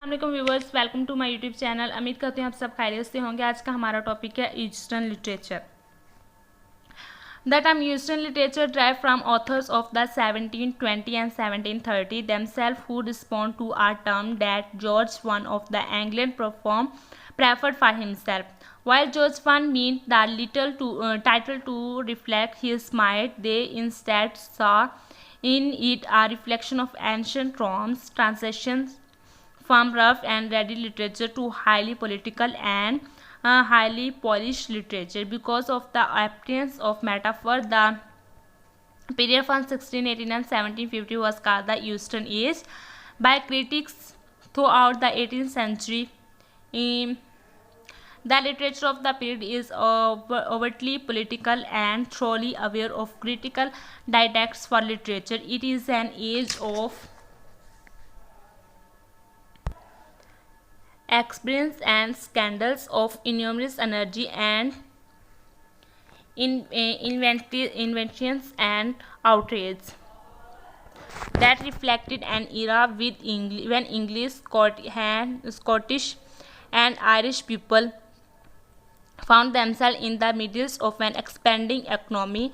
अस्सलाम viewers, welcome to my YouTube channel. उम्मीद करती हूँ आप सब खैरियत से होंगे। आज का हमारा टॉपिक है eastern literature. The term Eastern literature derived from authors of the 1720 and 1730 themselves who respond to a term that George I of the England preferred for himself. While George I meant the title to reflect his might, they instead saw in it a reflection of ancient Rome's transitions from rough and ready literature to highly political and highly polished literature. Because of the absence of metaphor, the period from 1618 and 1750 was called the Eastern Age by critics throughout the 18th century. The literature of the period is overtly political and thoroughly aware of critical didactics for literature. It is an age of experience and scandals, of enormous energy and inventions and outrage, that reflected an era when English, Scottish and Irish people found themselves in the midst of an expanding economy,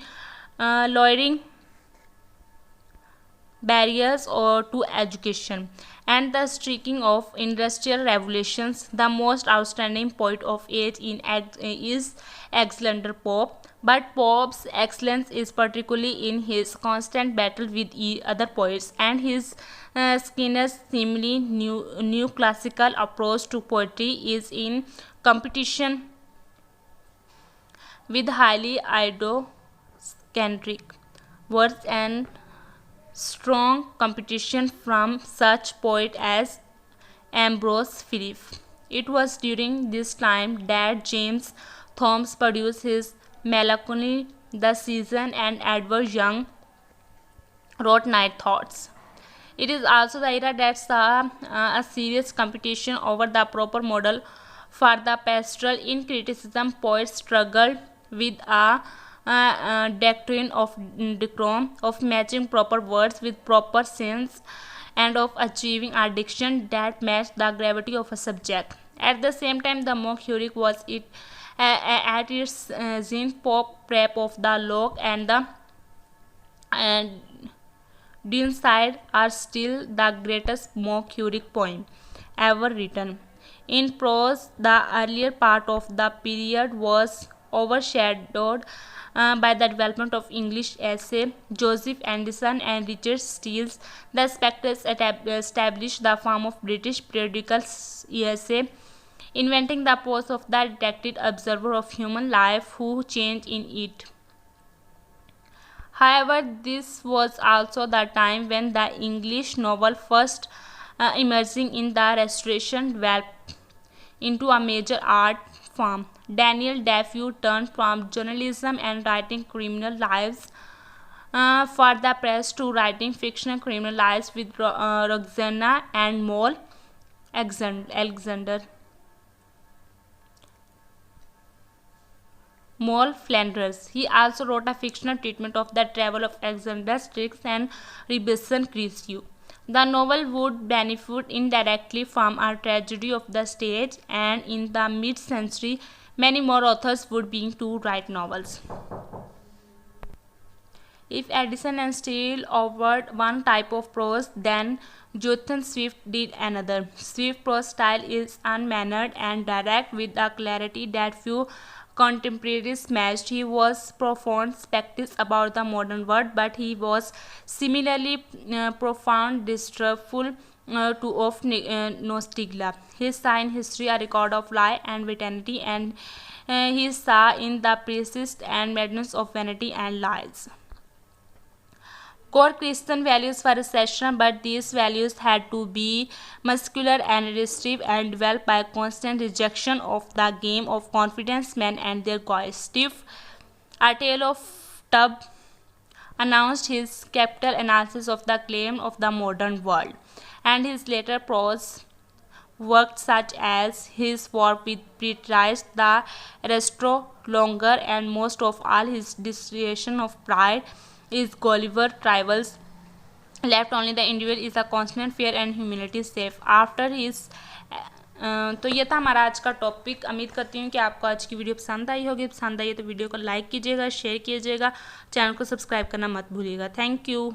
lowering barriers to education, and the streaking of industrial revolutions. The most outstanding poet of age is Alexander Pope, but Pope's excellence is particularly in his constant battle with other poets and his Skinner's seemingly new classical approach to poetry is in competition with highly idiosyncratic words and strong competition from such poets as Ambrose Philip. It was during this time that James Thomas produced his Melancholy, The Season, and Edward Young wrote Night Thoughts. It is also the era that saw a serious competition over the proper model for the pastoral. In criticism, poets struggled with a doctrine of decorum, of matching proper words with proper sense, and of achieving a diction that matched the gravity of a subject. At the same time, the mock heroic was at its zenith. Pop prep of the Locke and the Deanside are still the greatest mock heroic poem ever written. In prose, the earlier part of the period was overshadowed by the development of English essay. Joseph Anderson and Richard Steele's The Spectres established the form of British periodical essay, inventing the pose of the detected observer of human life who changed in it. However, this was also the time when the English novel, first emerging in the Restoration, developed into a major art form. Daniel Defoe turned from journalism and writing criminal lives for the press to writing fictional criminal lives with Roxana and Mole Alexander. Mole Flanders. He also wrote a fictional treatment of the travel of Alexander Strix and Robinson Crusoe. The novel would benefit indirectly from a tragedy of the stage, and in the mid-century, many more authors would begin to write novels. If Addison and Steele offered one type of prose, then Jonathan Swift did another. Swift's prose style is unmannered and direct, with a clarity that few contemporaries matched. He was profound skeptic about the modern world, but he was similarly profound distrustful of nostalgia. His saw in history a record of lie and vanity, and he saw in the persist and madness of vanity and lies core Christian values were essential, but these values had to be muscular and restive and developed by constant rejection of the game of confidence men and their gods. Steve, A Tale of Tub, announced his capital analysis of the claim of the modern world, and his later prose works such as his work with Preachers, The Restro Longer, and most of all his dissertation of pride is Gulliver Travels left only the individual is a constant fair and humility safe after his. तो ये था हमारा आज का topic. उम्मीद करती हूँ कि आपको आज की वीडियो पसंद आई होगी। पसंद आई है तो वीडियो को लाइक कीजिएगा, शेयर कीजिएगा, चैनल को सब्सक्राइब करना मत भूलिएगा। Thank you.